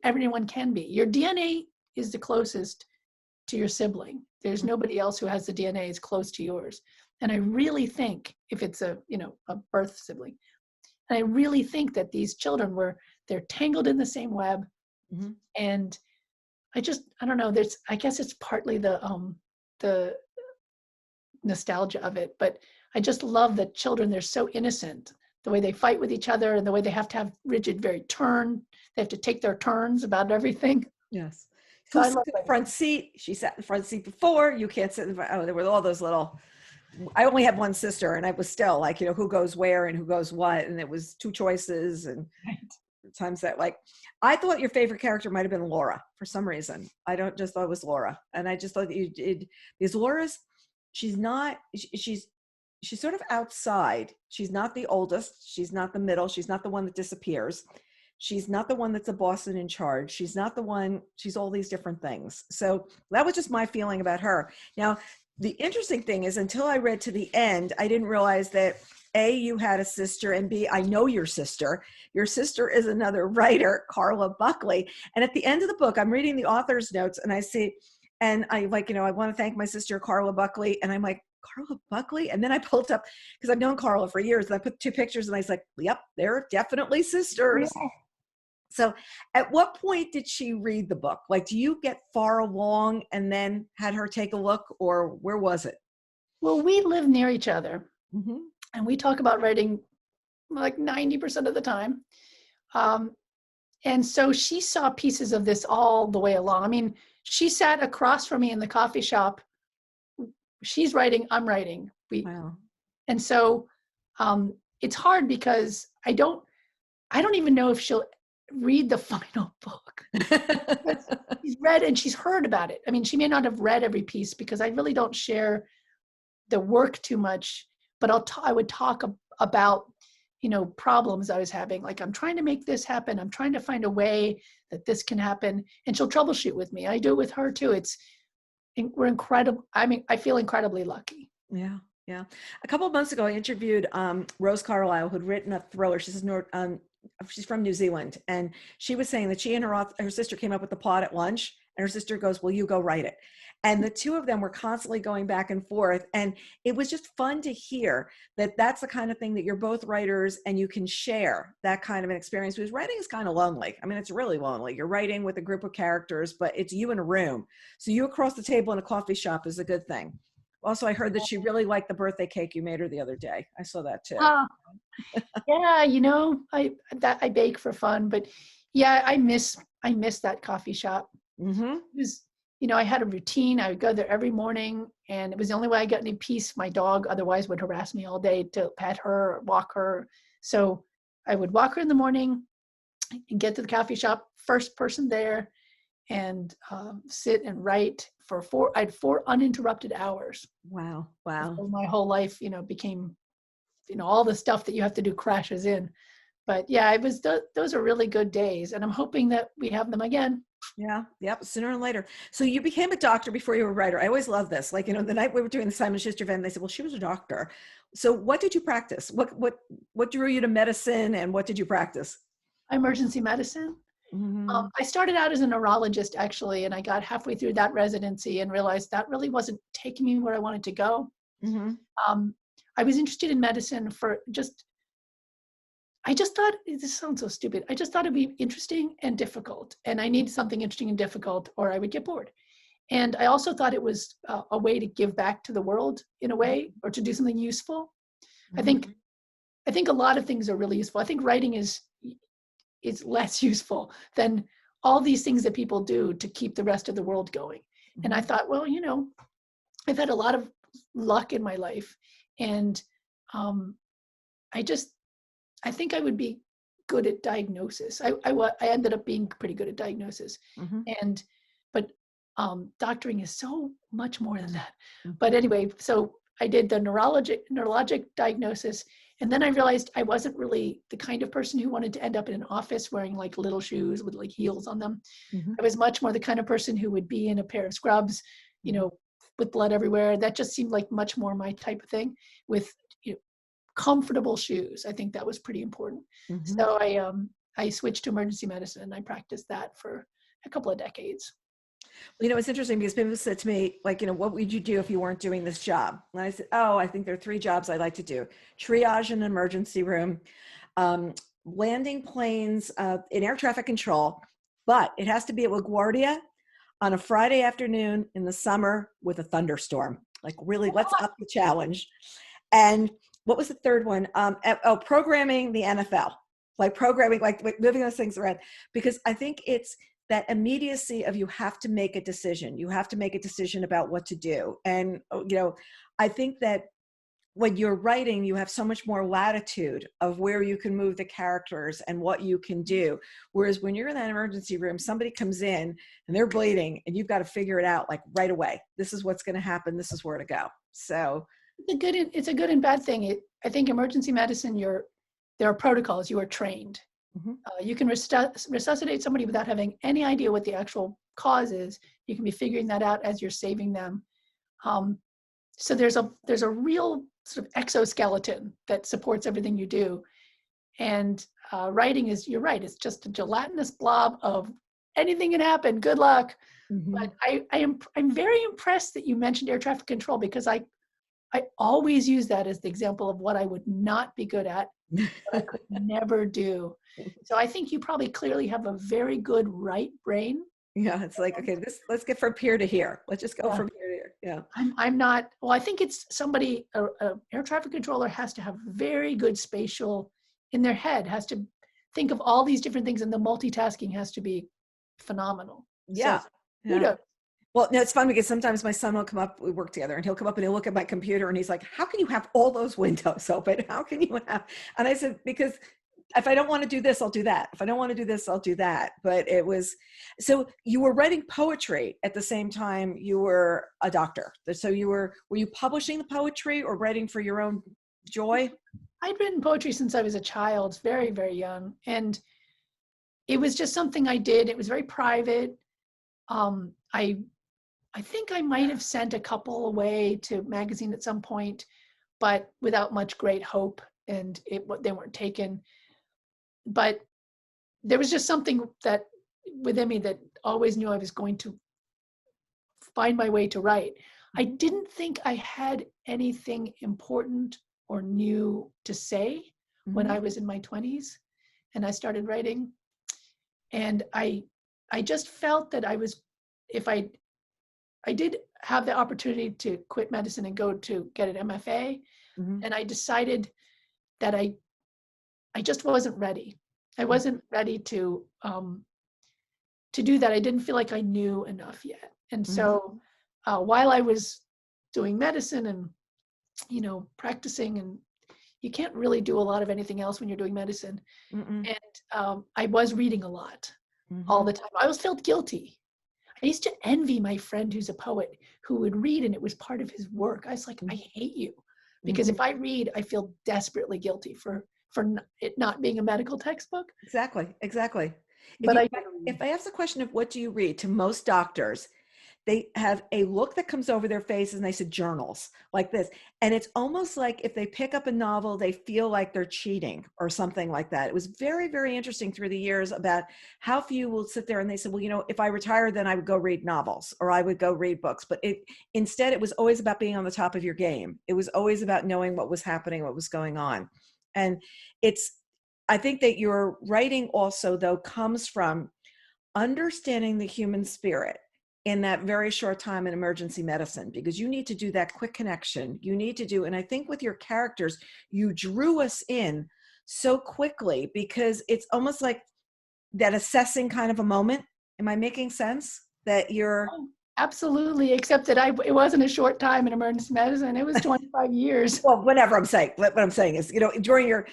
everyone can be. Your DNA is the closest to your sibling. There's nobody else who has the DNA as close to yours. And I really think, if it's a birth sibling, and I really think that these children they're tangled in the same web. And I don't know, I guess it's partly the nostalgia of it, but I just love that children, they're so innocent, the way they fight with each other and the way they have to have rigid, very turn. They have to take their turns about everything. Yes. So Who sat in the front seat? She sat in the front seat before. You can't sit in the front. Oh, there were all those little, I only have one sister, and I was still like, who goes where and who goes what. And it was 2 choices. And times that, like, I thought your favorite character might've been Laura for some reason. I just thought it was Laura. And I just thought that you did, because Laura's, she's sort of outside. She's not the oldest. She's not the middle. She's not the one that disappears. She's not the one that's a boss and in charge. She's not the one, she's all these different things. So that was just my feeling about her. Now, the interesting thing is until I read to the end, I didn't realize that A, you had a sister, and B, I know your sister. Your sister is another writer, Carla Buckley. And at the end of the book, I'm reading the author's notes and I see, and I like, I want to thank my sister, Carla Buckley. And I'm like, Carla Buckley? And then I pulled up, because I've known Carla for years, and I put two pictures and I was like, yep, they're definitely sisters. Yeah. So at what point did she read the book? Like, do you get far along and then had her take a look, or where was it? Well, we live near each other, Mm-hmm. and we talk about writing like 90% of the time. And so she saw pieces of this all the way along. I mean, she sat across from me in the coffee shop. She's writing, I'm writing. Wow. And so it's hard because I don't even know if she'll read the final book. She's read and she's heard about it. I mean, she may not have read every piece because I really don't share the work too much, but I would talk about, problems I was having. Like, I'm trying to make this happen. I'm trying to find a way that this can happen. And she'll troubleshoot with me. I do it with her too. We're incredible. I mean, I feel incredibly lucky. Yeah. Yeah. A couple of months ago, I interviewed Rose Carlisle, who'd written a thriller. She's from New Zealand. And she was saying that she and her sister came up with the plot at lunch, and her sister goes, well, you go write it. And the two of them were constantly going back and forth. And it was just fun to hear that that's the kind of thing that you're both writers and you can share that kind of an experience, because writing is kind of lonely. I mean, it's really lonely. You're writing with a group of characters, but it's you in a room. So you across the table in a coffee shop is a good thing. Also, I heard that she really liked the birthday cake you made her the other day. I saw that too. Yeah, I bake for fun, but yeah, I miss that coffee shop. Mm-hmm. It was, I had a routine. I would go there every morning, and it was the only way I got any peace. My dog otherwise would harass me all day to pet her or walk her. So I would walk her in the morning and get to the coffee shop, first person there, and sit and write I had 4 uninterrupted hours. Wow. Wow. So my whole life, became, all the stuff that you have to do crashes in. But yeah, those are really good days, and I'm hoping that we have them again. Yeah. Yep. Sooner or later. So you became a doctor before you were a writer. I always love this. Like, the night we were doing the Simon Schuster event, they said, well, she was a doctor. So what did you practice? What drew you to medicine, and what did you practice? Emergency medicine. Mm-hmm. I started out as a neurologist, actually, and I got halfway through that residency and realized that really wasn't taking me where I wanted to go. Mm-hmm. I was interested in medicine I just thought, this sounds so stupid. I just thought it'd be interesting and difficult, and I needed something interesting and difficult or I would get bored. And I also thought it was a way to give back to the world in a way, or to do something useful. Mm-hmm. I think a lot of things are really useful. I think writing is less useful than all these things that people do to keep the rest of the world going. Mm-hmm. And I thought, well, I've had a lot of luck in my life, and I think I would be good at diagnosis. I ended up being pretty good at diagnosis. Mm-hmm. But doctoring is so much more than that. Mm-hmm. But anyway, so I did the neurologic diagnosis, and then I realized I wasn't really the kind of person who wanted to end up in an office wearing like little shoes with like heels on them. Mm-hmm. I was much more the kind of person who would be in a pair of scrubs, with blood everywhere. That just seemed like much more my type of thing, with comfortable shoes. I think that was pretty important. Mm-hmm. So I switched to emergency medicine, and I practiced that for a couple of decades. Well, it's interesting because people said to me, like, what would you do if you weren't doing this job? And I said, I think there are 3 jobs I'd like to do: triage in an emergency room, landing planes in air traffic control, but it has to be at LaGuardia on a Friday afternoon in the summer with a thunderstorm. Like, really, let's up the challenge. And what was the third one? Programming the NFL, like moving those things around, because I think it's that immediacy of you have to make a decision. You have to make a decision about what to do. And, I think that when you're writing, you have so much more latitude of where you can move the characters and what you can do. Whereas when you're in that emergency room, somebody comes in and they're bleeding and you've got to figure it out like right away. This is what's going to happen. This is where to go. So it's a good and bad thing. I think emergency medicine, there are protocols. You are trained, You can resuscitate somebody without having any idea what the actual cause is. You can be figuring that out as you're saving them. So there's a real sort of exoskeleton that supports everything you do. And writing is, you're right, it's just a gelatinous blob of anything can happen. Good luck. But I'm very impressed that you mentioned air traffic control, because I always use that as the example of what I would not be good at, what I could never do. So I think you probably clearly have a very good right brain. Yeah, it's like, okay, let's get from here to here. Let's just go from here to here. Yeah. I'm not, well, I think it's somebody, a air traffic controller has to have very good spatial in their head, has to think of all these different things, and the multitasking has to be phenomenal. Yeah. So, kudos. Well, no, it's fun because sometimes my son will come up, we work together, and he'll come up and he'll look at my computer and he's like, how can you have all those windows open? How can you have, and I said, because if I don't want to do this, I'll do that. If I don't want to do this, I'll do that. But it was, so you were writing poetry at the same time you were a doctor. So were you publishing the poetry or writing for your own joy? I'd written poetry since I was a child, very, very young. And it was just something I did. It was very private. I think I might have sent a couple away to magazine at some point, but without much great hope, and they weren't taken. But there was just something that within me that always knew I was going to find my way to write. I didn't think I had anything important or new to say when I was in my 20s and I started writing. And I just felt that if I did have the opportunity to quit medicine and go to get an MFA, and I decided that I just wasn't ready. I wasn't ready to do that. I didn't feel like I knew enough yet. And so while I was doing medicine and, practicing, and you can't really do a lot of anything else when you're doing medicine. And I was reading a lot all the time. I always felt guilty. I used to envy my friend who's a poet who would read and it was part of his work. I was like, I hate you, because if I read, I feel desperately guilty for it not being a medical textbook. Exactly. But if I ask the question of what do you read, to most doctors, they have a look that comes over their faces and they said journals like this. And it's almost like if they pick up a novel, they feel like they're cheating or something like that. It was very, very interesting through the years about how few will sit there and they said, well, if I retire, then I would go read novels or I would go read books. But instead, it was always about being on the top of your game. It was always about knowing what was happening, what was going on. And I think that your writing also, though, comes from understanding the human spirit in that very short time in emergency medicine, because you need to do that quick connection. You need to do, and I think with your characters, you drew us in so quickly because it's almost like that assessing kind of a moment. Am I making sense? That you're... Absolutely, except that it wasn't a short time in emergency medicine. It was 25 years. Well, whatever I'm saying. What I'm saying is, during your...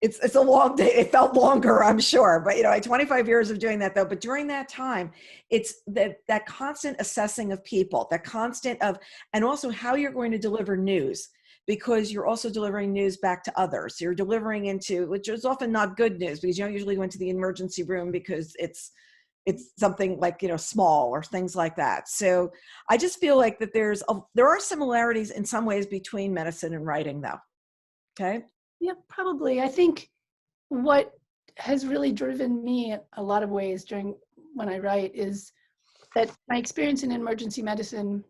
It's a long day. It felt longer, I'm sure. But, 25 years of doing that, though. But during that time, it's that constant assessing of people, that constant of, and also how you're going to deliver news, because you're also delivering news back to others. You're delivering into, which is often not good news, because you don't usually go into the emergency room because it's something like, small or things like that. So I just feel like that there are similarities in some ways between medicine and writing, though. Okay. Yeah, probably. I think what has really driven me a lot of ways when I write is that my experience in emergency medicine,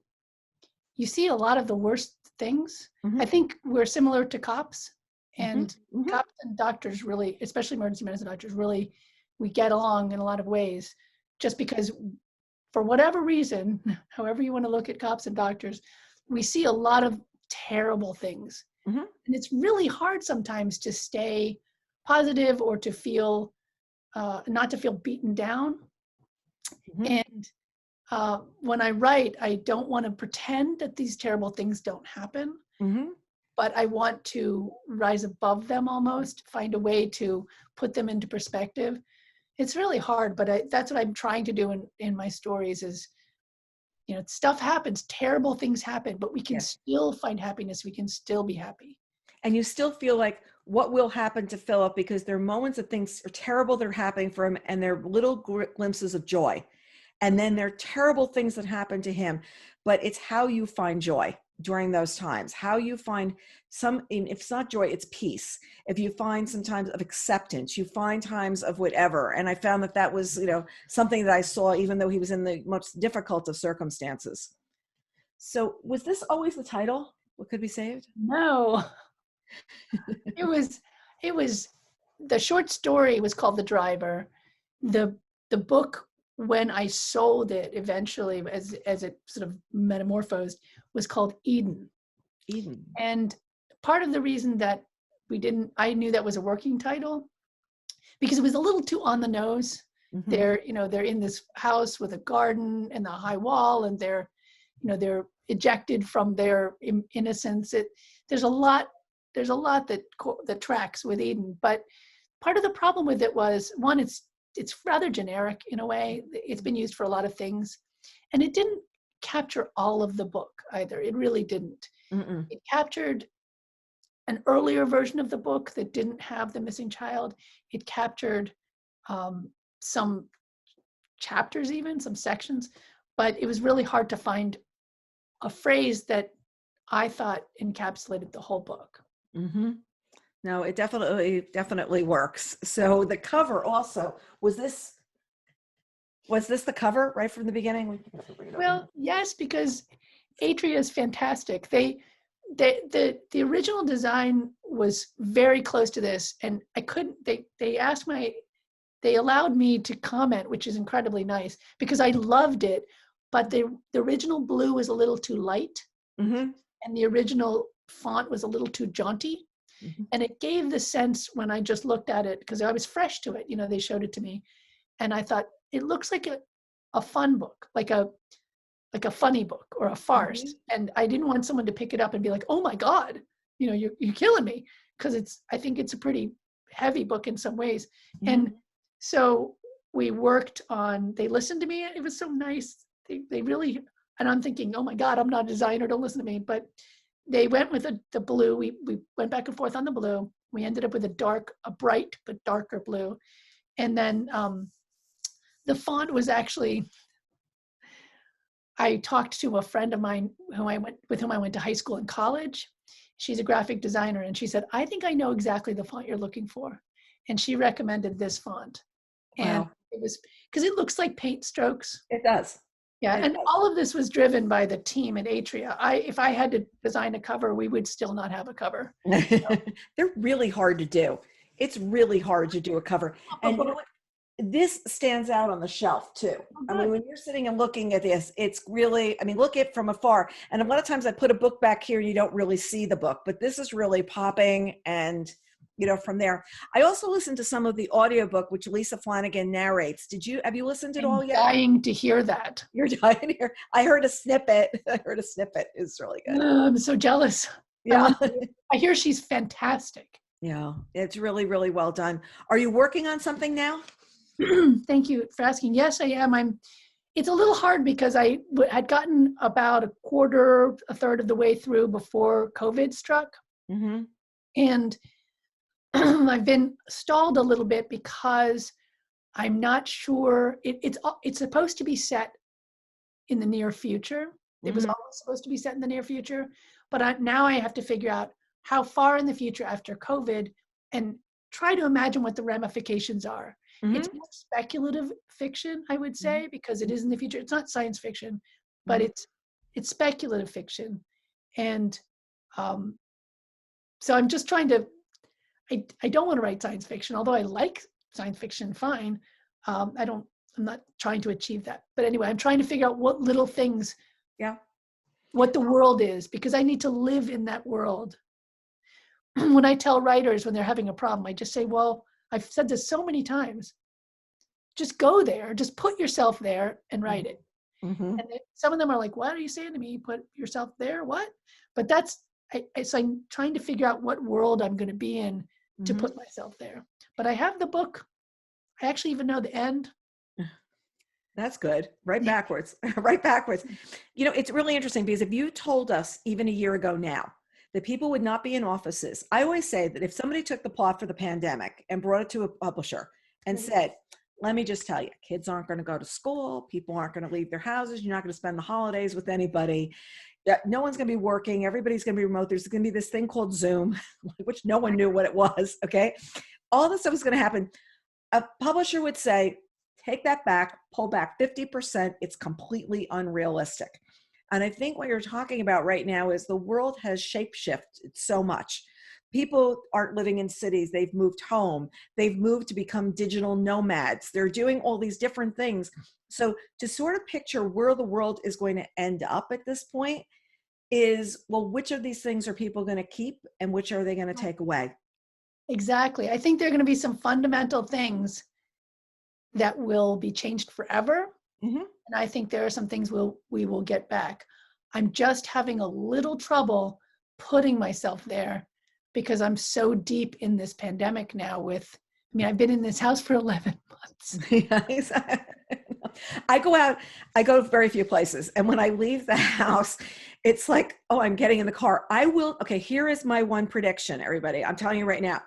you see a lot of the worst things. I think we're similar to cops, and cops and doctors really, especially emergency medicine doctors, really, we get along in a lot of ways, just because for whatever reason, however you want to look at cops and doctors, we see a lot of terrible things. And it's really hard sometimes to stay positive or to feel, not to feel beaten down. And when I write, I don't want to pretend that these terrible things don't happen, but I want to rise above them almost, find a way to put them into perspective. It's really hard, but that's what I'm trying to do in my stories is, stuff happens, terrible things happen, but we can still find happiness. We can still be happy. and you still feel like what will happen to Philip, because there are moments that things are terrible that are happening for him, and there are little glimpses of joy. And then there are terrible things that happen to him, but it's how you find joy during those times, how you find if it's not joy, it's peace. If you find some times of acceptance, you find times of whatever. And I found that was, something that I saw, even though he was in the most difficult of circumstances. So was this always the title? What could be saved? No, it was, the short story was called The Driver. The book, when I sold it eventually, as it sort of metamorphosed, was called Eden. Eden. And part of the reason that I knew that was a working title, because it was a little too on the nose. Mm-hmm. They're in this house with a garden and a high wall, and they're ejected from their innocence. There's a lot that tracks with Eden. But part of the problem with it was, one, it's rather generic in a way. It's been used for a lot of things, and it didn't capture all of the book either. It really didn't. Mm-mm. It captured an earlier version of the book that didn't have the missing child. It captured some chapters, even some sections, but it was really hard to find a phrase that I thought encapsulated the whole book. Mm-hmm. No, it definitely works. So the cover also, was this the cover right from the beginning? Well, yes, because Atria is fantastic. The original design was very close to this, and I couldn't. They allowed me to comment, which is incredibly nice, because I loved it, but the original blue was a little too light, mm-hmm. and the original font was a little too jaunty. Mm-hmm. And it gave the sense when I just looked at it, because I was fresh to it, they showed it to me, and I thought it looks like a fun book, like a funny book or a farce. Mm-hmm. And I didn't want someone to pick it up and be like, oh my God, you're killing me, because I think it's a pretty heavy book in some ways. Mm-hmm. And so we worked on, they listened to me. It was so nice. They really, and I'm thinking, oh my God, I'm not a designer, don't listen to me. But they went with the blue. We went back and forth on the blue. We ended up with a bright but darker blue. And then the font was actually, I talked to a friend of mine with whom I went to high school and college. She's a graphic designer, and she said, I think I know exactly the font you're looking for. And she recommended this font. Wow. And it was, because it looks like paint strokes. It does. Yeah, and all of this was driven by the team at Atria. If I had to design a cover, we would still not have a cover. They're really hard to do. It's really hard to do a cover. And you know what? This stands out on the shelf too. I mean, when you're sitting and looking at this, it's really, look at it from afar. And a lot of times I put a book back here and you don't really see the book, but this is really popping. And from there, I also listened to some of the audiobook, which Lisa Flanagan narrates. Have you listened to it all yet? I'm dying to hear that. You're dying to hear. I heard a snippet. It's really good. I'm so jealous. Yeah. I hear she's fantastic. Yeah, it's really, really well done. Are you working on something now? Thank you for asking. Yes, I am. It's a little hard because I had gotten about a third of the way through before COVID struck. Mm-hmm. And I've been stalled a little bit because I'm not sure. It's supposed to be set in the near future. It was always supposed to be set in the near future. But now I have to figure out how far in the future after COVID and try to imagine what the ramifications are. Mm-hmm. It's more speculative fiction, I would say, because it is in the future. It's not science fiction, but it's speculative fiction. And so I'm just trying to, I don't want to write science fiction, although I like science fiction fine. I'm not trying to achieve that. But anyway, I'm trying to figure out what little things, what the world is, because I need to live in that world. When I tell writers when they're having a problem, I just say, well, I've said this so many times, just go there, just put yourself there and write it. Mm-hmm. And some of them are like, what are you saying to me? Put yourself there, what? But so I'm trying to figure out what world I'm going to be in to put myself there. But I have the book. I actually even know the end. That's good. Right backwards. Right backwards. It's really interesting because if you told us even a year ago now that people would not be in offices. I always say that if somebody took the plot for the pandemic and brought it to a publisher and said, let me just tell you, kids aren't going to go to school. People aren't going to leave their houses. You're not going to spend the holidays with anybody. No one's going to be working. Everybody's going to be remote. There's going to be this thing called Zoom, which no one knew what it was. Okay. All this stuff is going to happen. A publisher would say, take that back, pull back 50%. It's completely unrealistic. And I think what you're talking about right now is the world has shapeshifted so much. People aren't living in cities. They've moved home. They've moved to become digital nomads. They're doing all these different things. So to sort of picture where the world is going to end up at this point is, well, which of these things are people going to keep and which are they going to take away? Exactly. I think there are going to be some fundamental things that will be changed forever. Mm-hmm. And I think there are some things we will get back. I'm just having a little trouble putting myself there because I'm so deep in this pandemic now I've been in this house for 11 months. Yes. I go to very few places. And when I leave the house, it's like, oh, I'm getting in the car. Okay, here is my one prediction, everybody. I'm telling you right now,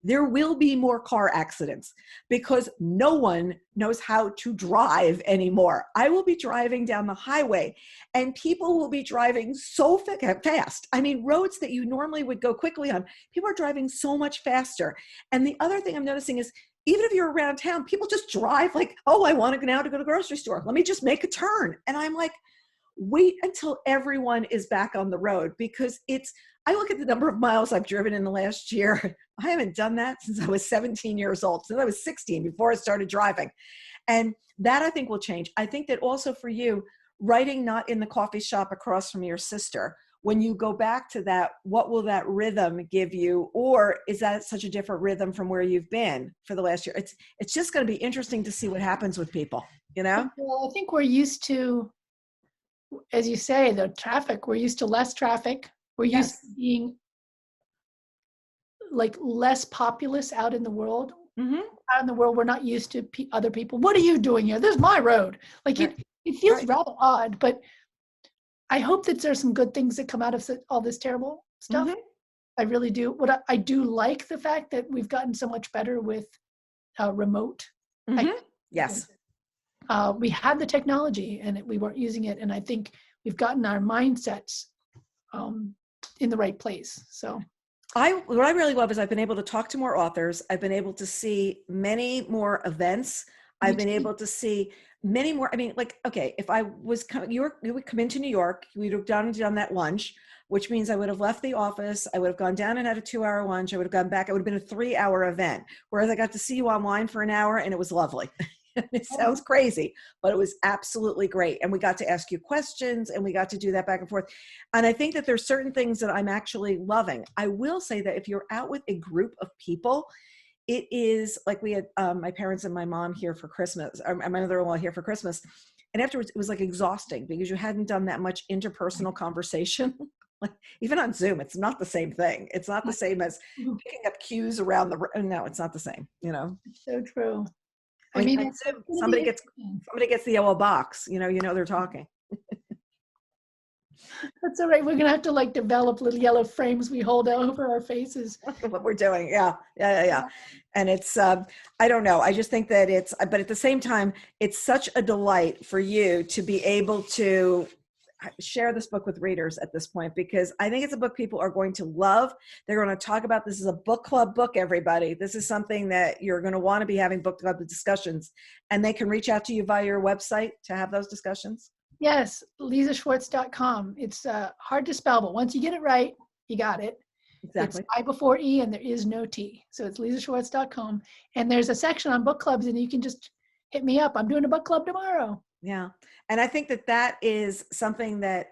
there will be more car accidents because no one knows how to drive anymore. I will be driving down the highway and people will be driving so fast. I mean, roads that you normally would go quickly on, people are driving so much faster. And the other thing I'm noticing is, even if you're around town, people just drive like, oh, I want to go to the grocery store. Let me just make a turn. And I'm like, wait until everyone is back on the road because I look at the number of miles I've driven in the last year. I haven't done that since I was 17 years old, since I was 16 before I started driving. And that I think will change. I think that also for you, writing not in the coffee shop across from your sister, when you go back to that, what will that rhythm give you? Or is that such a different rhythm from where you've been for the last year? It's just going to be interesting to see what happens with people, you know? Well, I think we're used to, as you say, the traffic. We're used to less traffic. We're used to being like less populous out in the world. Mm-hmm. Out in the world, we're not used to other people. What are you doing here? This is my road. Like it feels rather odd, but I hope that there's some good things that come out of all this terrible stuff. Mm-hmm. I really do. I do like the fact that we've gotten so much better with remote. Mm-hmm. Yes. We had the technology and we weren't using it. And I think we've gotten our mindsets in the right place. So what I really love is I've been able to talk to more authors. I've been able to see many more events. I've been able to see many more. I mean, like, okay, if I was you would come into New York, we'd have done that lunch, which means I would have left the office. I would have gone down and had a 2-hour lunch. I would have gone back. It would have been a 3-hour event. Whereas I got to see you online for an hour and it was lovely. It sounds crazy, but it was absolutely great. And we got to ask you questions and we got to do that back and forth. And I think that there's certain things that I'm actually loving. I will say that if you're out with a group of people, it is like we had my parents and my mom here for Christmas, or my mother-in-law here for Christmas. And afterwards it was like exhausting because you hadn't done that much interpersonal conversation. Like even on Zoom, it's not the same thing. It's not the same as picking up cues around the room. No, it's not the same, you know? So true. I mean, somebody gets the yellow box, you know, they're talking. That's all right. We're going to have to like develop little yellow frames we hold over our faces. What we're doing. Yeah. And it's, I don't know. I just think that but at the same time, it's such a delight for you to be able to share this book with readers at this point, because I think it's a book people are going to love. They're going to talk about. This is a book club book, everybody. This is something that you're going to want to be having book club discussions, and they can reach out to you via your website to have those discussions. Yes, lieseschwarz.com. It's hard to spell, but once you get it right, you got it. Exactly. It's I before E and there is no T. So it's lieseschwarz.com. And there's a section on book clubs and you can just hit me up. I'm doing a book club tomorrow. Yeah. And I think that is something that,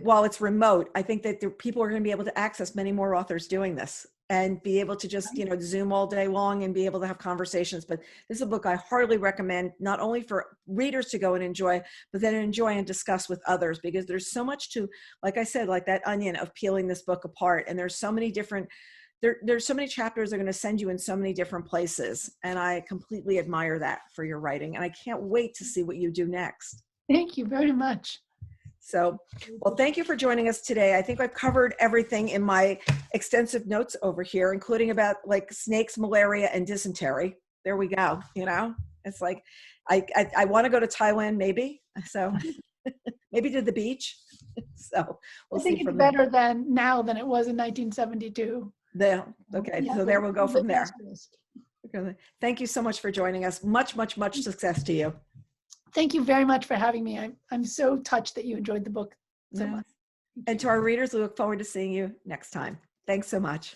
while it's remote, I think that people are going to be able to access many more authors doing this and be able to just, Zoom all day long and be able to have conversations. But this is a book I heartily recommend, not only for readers to go and enjoy, but then enjoy and discuss with others, because there's so much to, like I said, like that onion of peeling this book apart. And there's so many different, there's so many chapters that are going to send you in so many different places. And I completely admire that for your writing. And I can't wait to see what you do next. Thank you very much. So, well, thank you for joining us today. I think I've covered everything in my extensive notes over here, including about like snakes, malaria, and dysentery. There we go. You know, it's like, I want to go to Thailand, maybe. So maybe to the beach. So we'll I think see it's from there. better than now than it was in 1972. Okay, Yeah, so there we'll go from there. risk. Okay. Thank you so much for joining us. Much, much, much success to you. Thank you very much for having me. I'm so touched that you enjoyed the book so Yeah. much. And to our readers, we look forward to seeing you next time. Thanks so much.